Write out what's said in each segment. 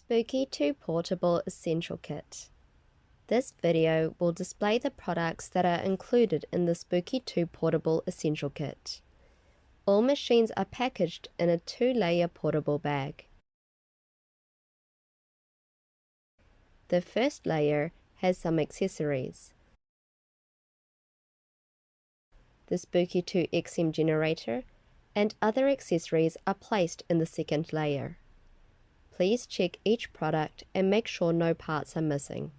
Spooky2 Portable Essential Kit. This video will display the products that are included in the Spooky2 Portable Essential Kit. All machines are packaged in a 2-layer portable bag. The first layer has some accessories. The Spooky2 XM generator and other accessories are placed in the second layer. Please check each product and make sure no parts are missing.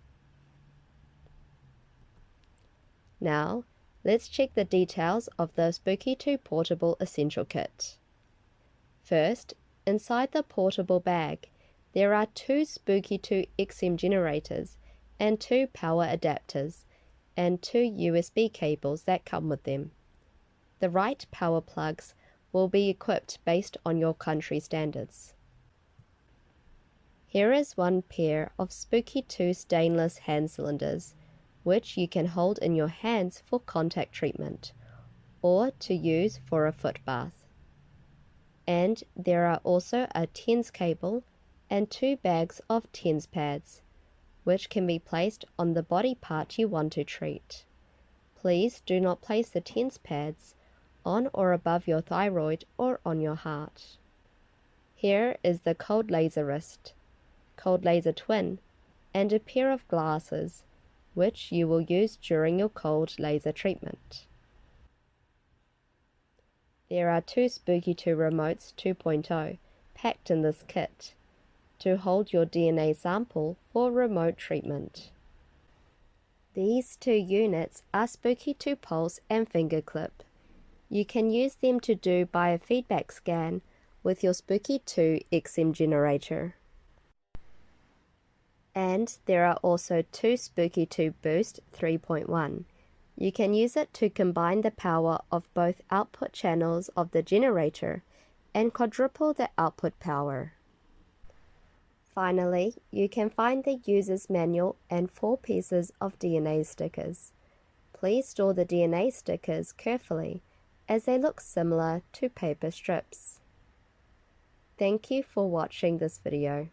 Now, let's check the details of the Spooky2 Portable Essential Kit. First, inside the portable bag, there are 2 Spooky2 XM generators and 2 power adapters and 2 USB cables that come with them. The right power plugs will be equipped based on your country standards. Here is one pair of Spooky2 Stainless Hand Cylinders, which you can hold in your hands for contact treatment, or to use for a foot bath. And there are also a TENS cable and 2 bags of TENS pads, which can be placed on the body part you want to treat. Please do not place the TENS pads on or above your thyroid or on your heart. Here is the cold laser wrist, cold laser twin, and a pair of glasses, which you will use during your cold laser treatment. There are 2 Spooky2 Remotes 2.0 packed in this kit to hold your DNA sample for remote treatment. These 2 units are Spooky2 Pulse and Finger Clip. You can use them to do biofeedback scan with your Spooky2 XM generator. And there are also 2 Spooky2 Boost 3.1. You can use it to combine the power of both output channels of the generator and quadruple the output power. Finally, you can find the user's manual and 4 pieces of DNA stickers. Please store the DNA stickers carefully, as they look similar to paper strips. Thank you for watching this video.